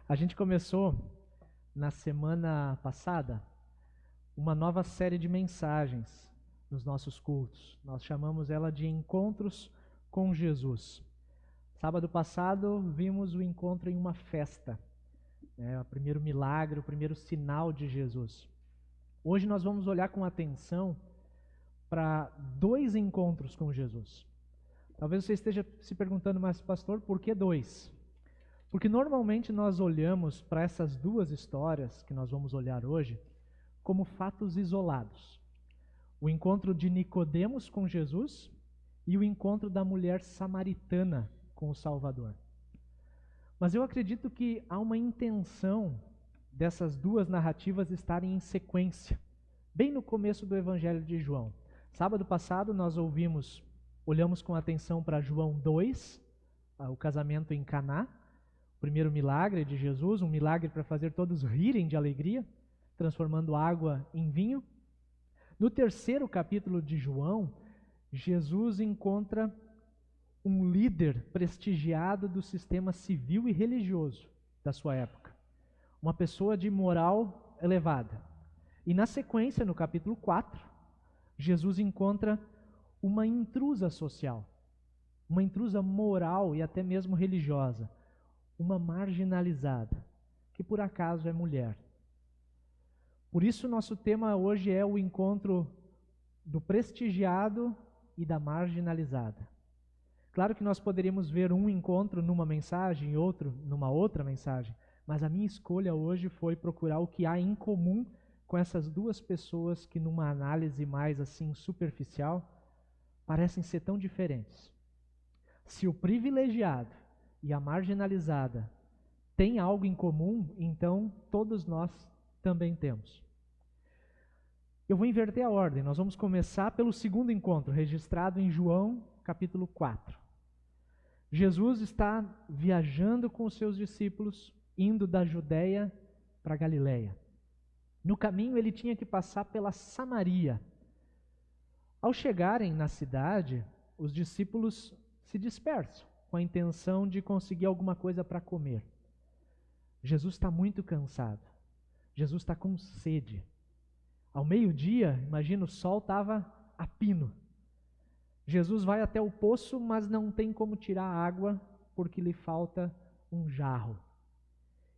A gente começou na semana passada uma nova série de mensagens nos nossos cultos. Nós chamamos ela de Encontros com Jesus. Sábado passado vimos o encontro em uma festa, o primeiro milagre, o primeiro sinal de Jesus. Hoje nós vamos olhar com atenção para dois encontros com Jesus. Talvez você esteja se perguntando, mas pastor, por que dois? Porque normalmente nós olhamos para essas duas histórias que nós vamos olhar hoje como fatos isolados. O encontro de Nicodemos com Jesus e o encontro da mulher samaritana com o Salvador. Mas eu acredito que há uma intenção dessas duas narrativas estarem em sequência, bem no começo do Evangelho de João. Sábado passado nós olhamos com atenção para João 2, o casamento em Caná, o primeiro milagre de Jesus, um milagre para fazer todos rirem de alegria, transformando água em vinho. No terceiro capítulo de João, Jesus encontra um líder prestigiado do sistema civil e religioso da sua época, uma pessoa de moral elevada. E na sequência, no capítulo 4, Jesus encontra uma intrusa social, uma intrusa moral e até mesmo religiosa, uma marginalizada, que por acaso é mulher. Por isso nosso tema hoje é o encontro do prestigiado e da marginalizada. Claro que nós poderíamos ver um encontro numa mensagem e outro numa outra mensagem, mas a minha escolha hoje foi procurar o que há em comum com essas duas pessoas que numa análise mais assim superficial parecem ser tão diferentes. Se o privilegiado e a marginalizada têm algo em comum, então todos nós também temos. Eu vou inverter a ordem. Nós vamos começar pelo segundo encontro, registrado em João, capítulo 4. Jesus está viajando com os seus discípulos, indo da Judéia para a Galiléia. No caminho ele tinha que passar pela Samaria. Ao chegarem na cidade, os discípulos se dispersam com a intenção de conseguir alguma coisa para comer. Jesus está muito cansado. Jesus está com sede. Ao meio-dia, imagina, o sol estava a pino. Jesus vai até o poço, mas não tem como tirar água porque lhe falta um jarro.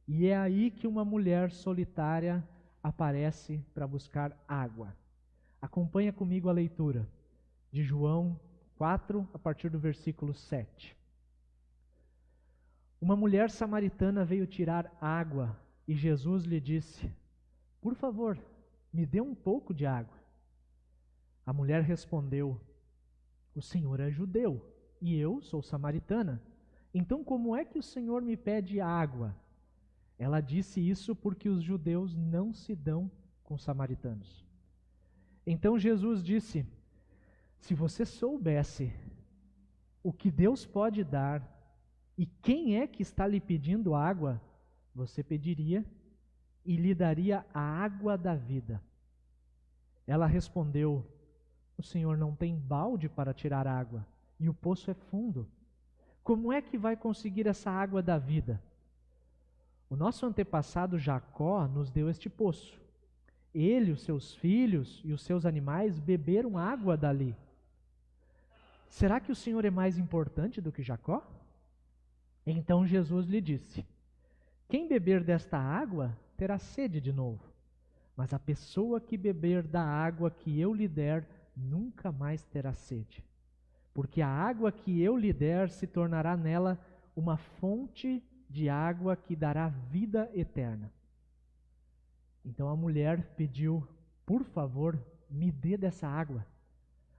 E é aí que uma mulher solitária aparece para buscar água. Acompanha comigo a leitura de João 4, a partir do versículo 7. Uma mulher samaritana veio tirar água e Jesus lhe disse: "Por favor, me dê um pouco de água." A mulher respondeu: "O Senhor é judeu e eu sou samaritana. Então como é que o Senhor me pede água?" Ela disse isso porque os judeus não se dão com os samaritanos. Então Jesus disse: "Se você soubesse o que Deus pode dar e quem é que está lhe pedindo água, você pediria e lhe daria a água da vida." Ela respondeu: "O Senhor não tem balde para tirar água e o poço é fundo. Como é que vai conseguir essa água da vida? O nosso antepassado Jacó nos deu este poço. Ele, os seus filhos e os seus animais beberam água dali. Será que o Senhor é mais importante do que Jacó?" Então Jesus lhe disse: "Quem beber desta água terá sede de novo, mas a pessoa que beber da água que eu lhe der nunca mais terá sede, porque a água que eu lhe der se tornará nela uma fonte de água que dará vida eterna." Então a mulher pediu: "Por favor, me dê dessa água.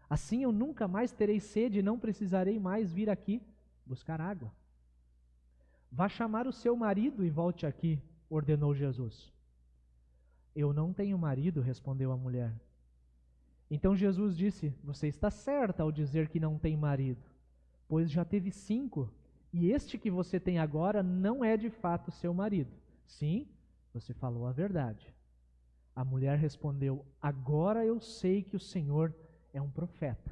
Assim eu nunca mais terei sede e não precisarei mais vir aqui buscar água." "Vá chamar o seu marido e volte aqui", ordenou Jesus. "Eu não tenho marido", respondeu a mulher. Então Jesus disse: "Você está certa ao dizer que não tem marido, pois já teve 5, e este que você tem agora não é de fato seu marido. Sim, você falou a verdade." A mulher respondeu: "Agora eu sei que o Senhor é um profeta."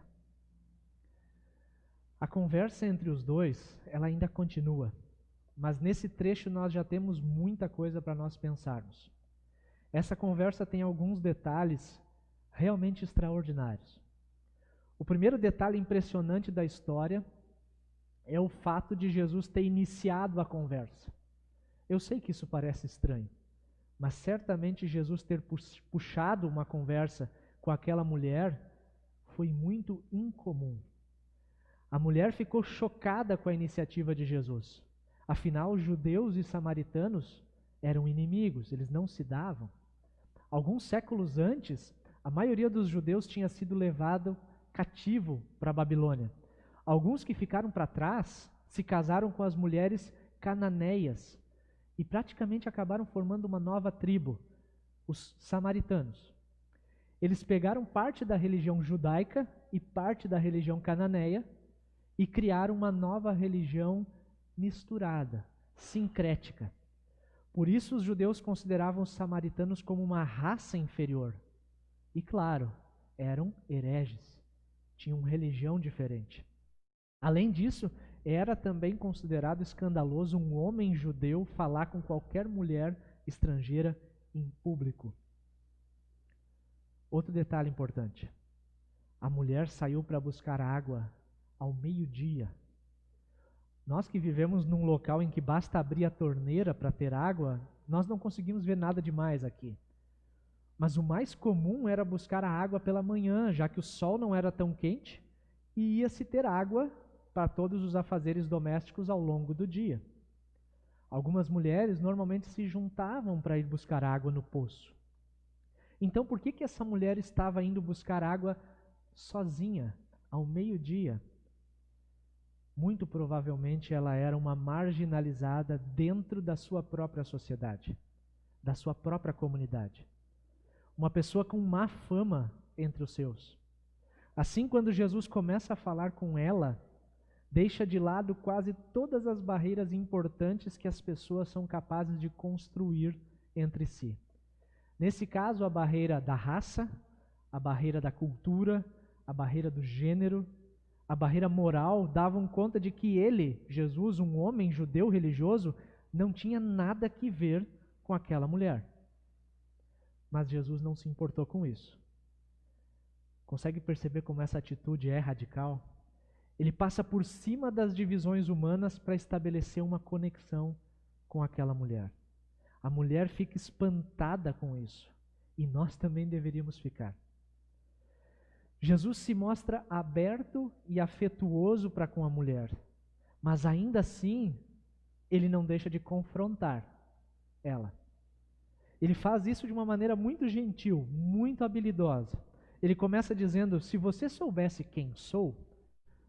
A conversa entre os dois, ela ainda continua. mas nesse trecho nós já temos muita coisa para nós pensarmos. Essa conversa tem alguns detalhes realmente extraordinários. O primeiro detalhe impressionante da história é o fato de Jesus ter iniciado a conversa. Eu sei que isso parece estranho, mas certamente Jesus ter puxado uma conversa com aquela mulher foi muito incomum. A mulher ficou chocada com a iniciativa de Jesus. Afinal, judeus e samaritanos eram inimigos, eles não se davam. Alguns séculos antes, a maioria dos judeus tinha sido levado cativo para a Babilônia. Alguns que ficaram para trás se casaram com as mulheres cananeias e praticamente acabaram formando uma nova tribo, os samaritanos. Eles pegaram parte da religião judaica e parte da religião cananeia e criaram uma nova religião misturada, sincrética. Por isso os judeus consideravam os samaritanos como uma raça inferior. E claro, eram hereges, tinham religião diferente. Além disso, era também considerado escandaloso um homem judeu falar com qualquer mulher estrangeira em público. Outro detalhe importante: a mulher saiu para buscar água ao meio-dia. Nós que vivemos num local em que basta abrir a torneira para ter água, nós não conseguimos ver nada demais aqui. Mas o mais comum era buscar a água pela manhã, já que o sol não era tão quente e ia-se ter água para todos os afazeres domésticos ao longo do dia. Algumas mulheres normalmente se juntavam para ir buscar água no poço. Então, por que essa mulher estava indo buscar água sozinha, ao meio-dia? Muito provavelmente ela era uma marginalizada dentro da sua própria sociedade, da sua própria comunidade. Uma pessoa com má fama entre os seus. Assim, quando Jesus começa a falar com ela, deixa de lado quase todas as barreiras importantes que as pessoas são capazes de construir entre si. Nesse caso, a barreira da raça, a barreira da cultura, a barreira do gênero, a barreira moral davam conta de que ele, Jesus, um homem judeu religioso, não tinha nada que ver com aquela mulher. Mas Jesus não se importou com isso. Consegue perceber como essa atitude é radical? Ele passa por cima das divisões humanas para estabelecer uma conexão com aquela mulher. A mulher fica espantada com isso. E nós também deveríamos ficar. Jesus se mostra aberto e afetuoso para com a mulher, mas ainda assim, ele não deixa de confrontar ela. Ele faz isso de uma maneira muito gentil, muito habilidosa. Ele começa dizendo: se você soubesse quem sou,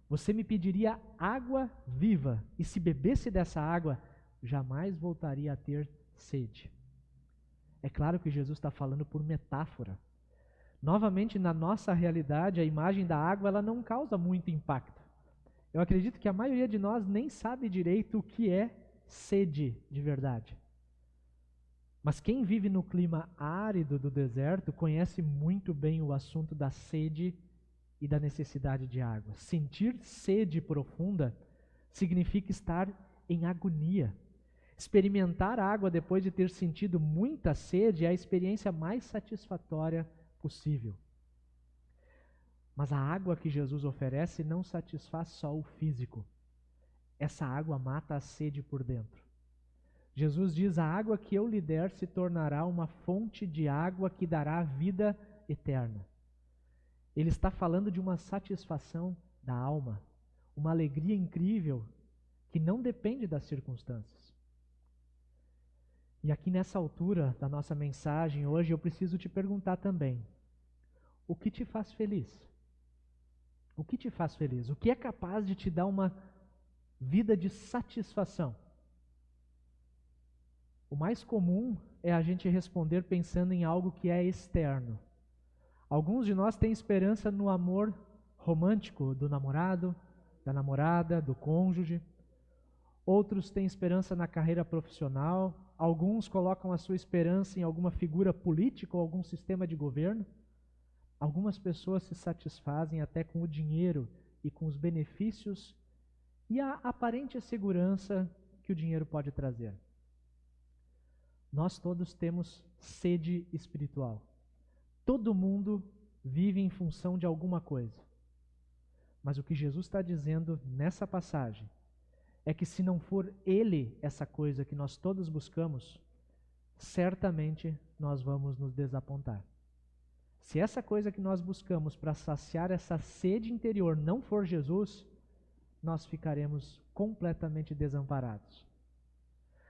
você me pediria água viva, e se bebesse dessa água, jamais voltaria a ter sede. É claro que Jesus está falando por metáfora. Novamente, na nossa realidade, a imagem da água ela não causa muito impacto. Eu acredito que a maioria de nós nem sabe direito o que é sede de verdade. Mas quem vive no clima árido do deserto conhece muito bem o assunto da sede e da necessidade de água. Sentir sede profunda significa estar em agonia. Experimentar água depois de ter sentido muita sede é a experiência mais satisfatória possível. Mas a água que Jesus oferece não satisfaz só o físico. Essa água mata a sede por dentro. Jesus diz: a água que eu lhe der se tornará uma fonte de água que dará vida eterna. Ele está falando de uma satisfação da alma, uma alegria incrível que não depende das circunstâncias. E aqui nessa altura da nossa mensagem hoje eu preciso te perguntar também: o que te faz feliz? O que te faz feliz? O que é capaz de te dar uma vida de satisfação? O mais comum é a gente responder pensando em algo que é externo. Alguns de nós têm esperança no amor romântico do namorado, da namorada, do cônjuge. Outros têm esperança na carreira profissional. Alguns colocam a sua esperança em alguma figura política ou algum sistema de governo. Algumas pessoas se satisfazem até com o dinheiro e com os benefícios e a aparente segurança que o dinheiro pode trazer. Nós todos temos sede espiritual. Todo mundo vive em função de alguma coisa. Mas o que Jesus está dizendo nessa passagem é que se não for Ele essa coisa que nós todos buscamos, certamente nós vamos nos desapontar. Se essa coisa que nós buscamos para saciar essa sede interior não for Jesus, nós ficaremos completamente desamparados.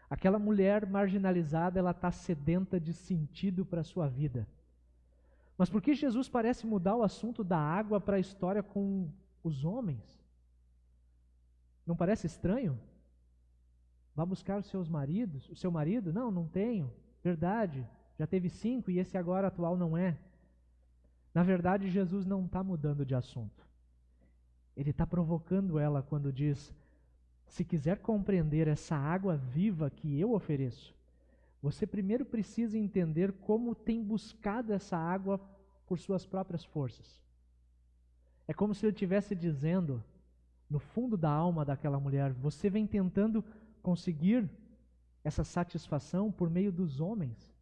Aquela mulher marginalizada, ela está sedenta de sentido para a sua vida. Mas por que Jesus parece mudar o assunto da água para a história com os homens? Não parece estranho? Vá buscar os seus maridos, o seu marido? Não, não tenho. Verdade, já teve 5 e esse agora atual não é. Na verdade, Jesus não está mudando de assunto. Ele está provocando ela quando diz: se quiser compreender essa água viva que eu ofereço, você primeiro precisa entender como tem buscado essa água por suas próprias forças. É como se ele estivesse dizendo, no fundo da alma daquela mulher: você vem tentando conseguir essa satisfação por meio dos homens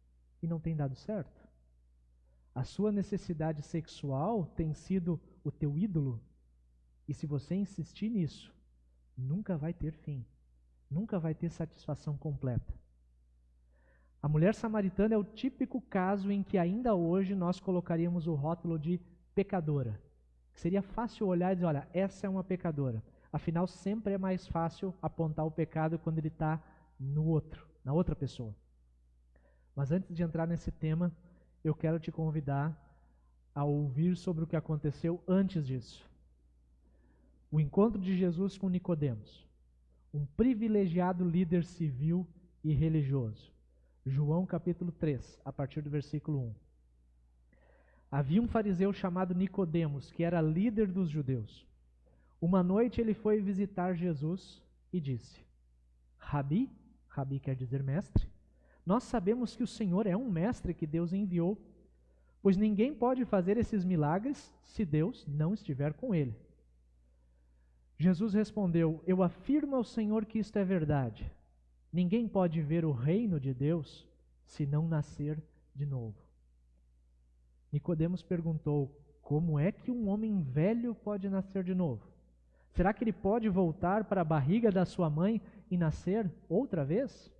e não tem dado certo. A sua necessidade sexual tem sido o teu ídolo, e se você insistir nisso, nunca vai ter fim, nunca vai ter satisfação completa. A mulher samaritana é o típico caso em que ainda hoje nós colocaríamos o rótulo de pecadora. Seria fácil olhar e dizer: olha, essa é uma pecadora. Afinal, sempre é mais fácil apontar o pecado quando ele está no outro, na outra pessoa. Mas antes de entrar nesse tema, eu quero te convidar a ouvir sobre o que aconteceu antes disso. O encontro de Jesus com Nicodemos, um privilegiado líder civil e religioso. João capítulo 3, a partir do versículo 1. Havia um fariseu chamado Nicodemos, que era líder dos judeus. Uma noite ele foi visitar Jesus e disse: Rabi, Rabi quer dizer mestre, nós sabemos que o Senhor é um mestre que Deus enviou, pois ninguém pode fazer esses milagres se Deus não estiver com ele. Jesus respondeu: eu afirmo ao Senhor que isto é verdade. Ninguém pode ver o reino de Deus se não nascer de novo. Nicodemos perguntou: como é que um homem velho pode nascer de novo? Será que ele pode voltar para a barriga da sua mãe e nascer outra vez?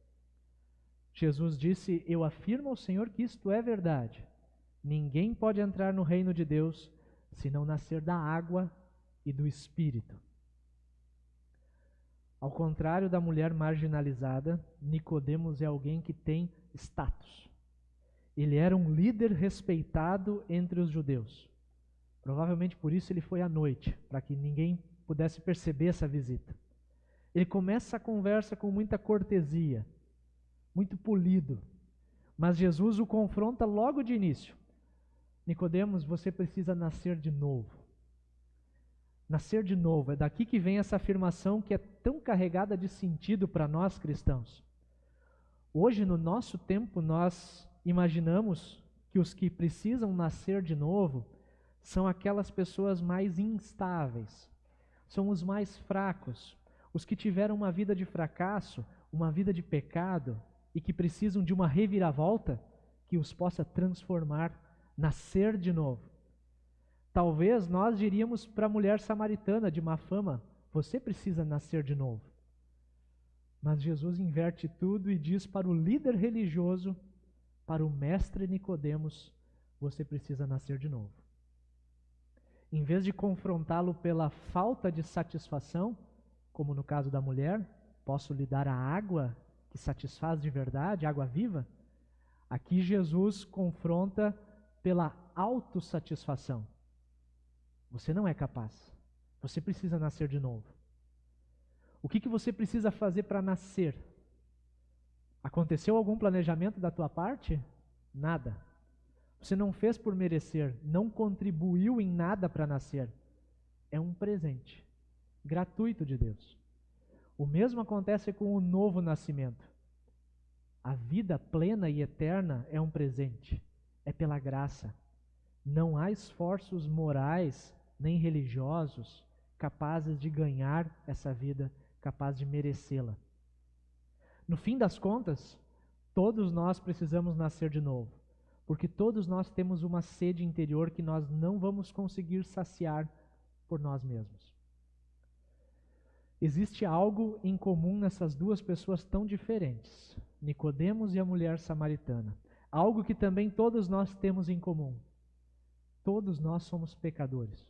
Jesus disse: eu afirmo ao Senhor que isto é verdade. Ninguém pode entrar no reino de Deus se não nascer da água e do Espírito. Ao contrário da mulher marginalizada, Nicodemos é alguém que tem status. Ele era um líder respeitado entre os judeus. Provavelmente por isso ele foi à noite, para que ninguém pudesse perceber essa visita. Ele começa a conversa com muita cortesia, muito polido, mas Jesus o confronta logo de início. Nicodemos, você precisa nascer de novo. Nascer de novo, é daqui que vem essa afirmação que é tão carregada de sentido para nós cristãos. Hoje, no nosso tempo, nós imaginamos que os que precisam nascer de novo são aquelas pessoas mais instáveis, são os mais fracos, os que tiveram uma vida de fracasso, uma vida de pecado e que precisam de uma reviravolta que os possa transformar, nascer de novo. Talvez nós diríamos para a mulher samaritana de má fama: você precisa nascer de novo. Mas Jesus inverte tudo e diz para o líder religioso, para o mestre Nicodemos: você precisa nascer de novo. Em vez de confrontá-lo pela falta de satisfação, como no caso da mulher, posso lhe dar a água que satisfaz de verdade, água viva? Aqui Jesus confronta pela autossatisfação. Você não é capaz. Você precisa nascer de novo. O que você precisa fazer para nascer? Aconteceu algum planejamento da tua parte? Nada. Você não fez por merecer, não contribuiu em nada para nascer. É um presente gratuito de Deus. O mesmo acontece com o novo nascimento. A vida plena e eterna é um presente. É pela graça. Não há esforços morais nem religiosos capazes de ganhar essa vida, capazes de merecê-la. No fim das contas, todos nós precisamos nascer de novo, porque todos nós temos uma sede interior que nós não vamos conseguir saciar por nós mesmos. Existe algo em comum nessas duas pessoas tão diferentes, Nicodemos e a mulher samaritana. Algo que também todos nós temos em comum. Todos nós somos pecadores.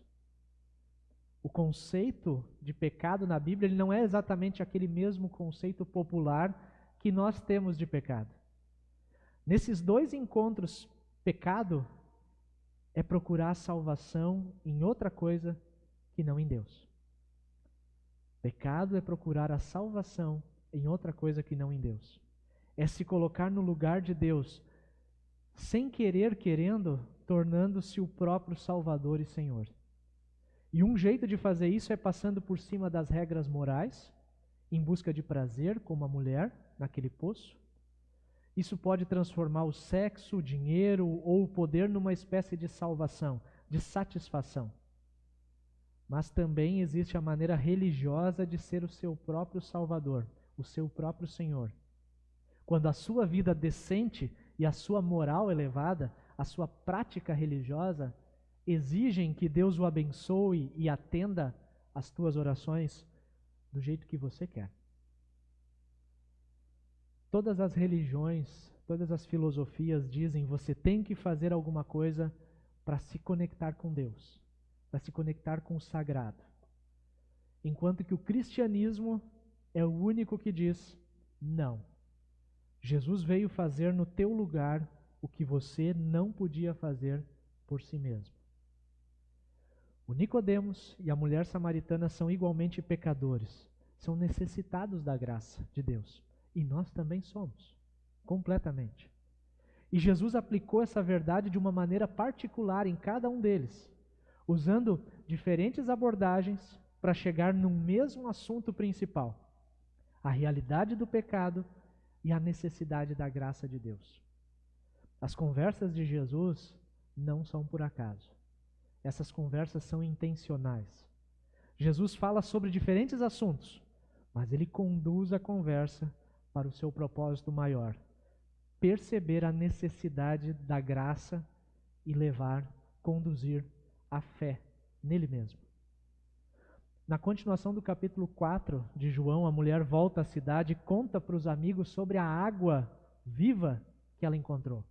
O conceito de pecado na Bíblia ele não é exatamente aquele mesmo conceito popular que nós temos de pecado. Nesses dois encontros, pecado é procurar salvação em outra coisa que não em Deus. Pecado é procurar a salvação em outra coisa que não em Deus. É se colocar no lugar de Deus, sem querer, querendo, tornando-se o próprio Salvador e Senhor. E um jeito de fazer isso é passando por cima das regras morais, em busca de prazer, como a mulher naquele poço. Isso pode transformar o sexo, o dinheiro ou o poder numa espécie de salvação, de satisfação. Mas também existe a maneira religiosa de ser o seu próprio Salvador, o seu próprio Senhor. Quando a sua vida decente e a sua moral elevada, a sua prática religiosa, exigem que Deus o abençoe e atenda às tuas orações do jeito que você quer. Todas as religiões, todas as filosofias dizem que você tem que fazer alguma coisa para se conectar com Deus, para se conectar com o sagrado. Enquanto que o cristianismo é o único que diz, não. Jesus veio fazer no teu lugar o que você não podia fazer por si mesmo. O Nicodemos e a mulher samaritana são igualmente pecadores, são necessitados da graça de Deus. E nós também somos, completamente. E Jesus aplicou essa verdade de uma maneira particular em cada um deles, usando diferentes abordagens para chegar no mesmo assunto principal, a realidade do pecado e a necessidade da graça de Deus. As conversas de Jesus não são por acaso. Essas conversas são intencionais. Jesus fala sobre diferentes assuntos, mas ele conduz a conversa para o seu propósito maior, perceber a necessidade da graça e conduzir a fé nele mesmo. Na continuação do capítulo 4 de João, a mulher volta à cidade e conta para os amigos sobre a água viva que ela encontrou.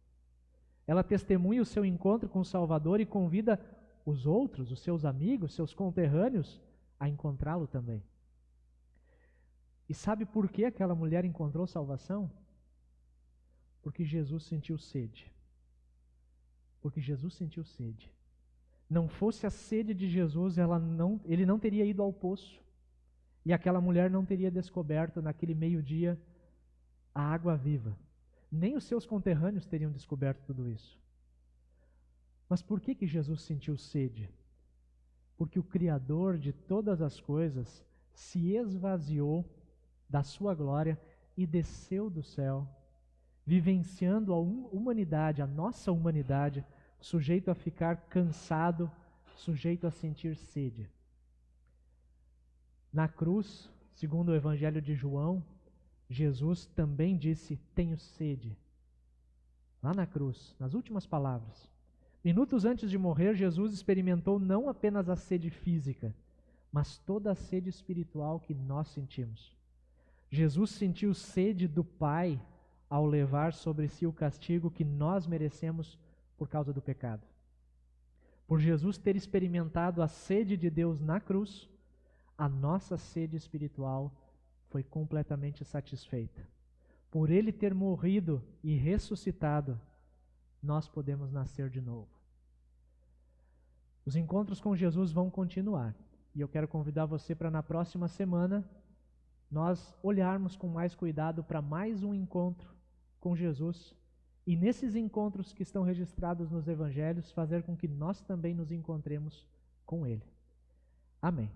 Ela testemunha o seu encontro com o Salvador e convida os outros, os seus amigos, seus conterrâneos, a encontrá-lo também. E sabe por que aquela mulher encontrou salvação? Porque Jesus sentiu sede. Porque Jesus sentiu sede. Não fosse a sede de Jesus, ele não teria ido ao poço. E aquela mulher não teria descoberto naquele meio-dia a água viva. Nem os seus conterrâneos teriam descoberto tudo isso. Mas por que Jesus sentiu sede? Porque o Criador de todas as coisas se esvaziou da sua glória e desceu do céu, vivenciando a humanidade, a nossa humanidade, sujeito a ficar cansado, sujeito a sentir sede. Na cruz, segundo o Evangelho de João, Jesus também disse, tenho sede. Lá na cruz, nas últimas palavras. Minutos antes de morrer, Jesus experimentou não apenas a sede física, mas toda a sede espiritual que nós sentimos. Jesus sentiu sede do Pai ao levar sobre si o castigo que nós merecemos por causa do pecado. Por Jesus ter experimentado a sede de Deus na cruz, a nossa sede espiritual foi completamente satisfeita. Por Ele ter morrido e ressuscitado, nós podemos nascer de novo. Os encontros com Jesus vão continuar. E eu quero convidar você para na próxima semana nós olharmos com mais cuidado para mais um encontro com Jesus e nesses encontros que estão registrados nos evangelhos fazer com que nós também nos encontremos com Ele. Amém.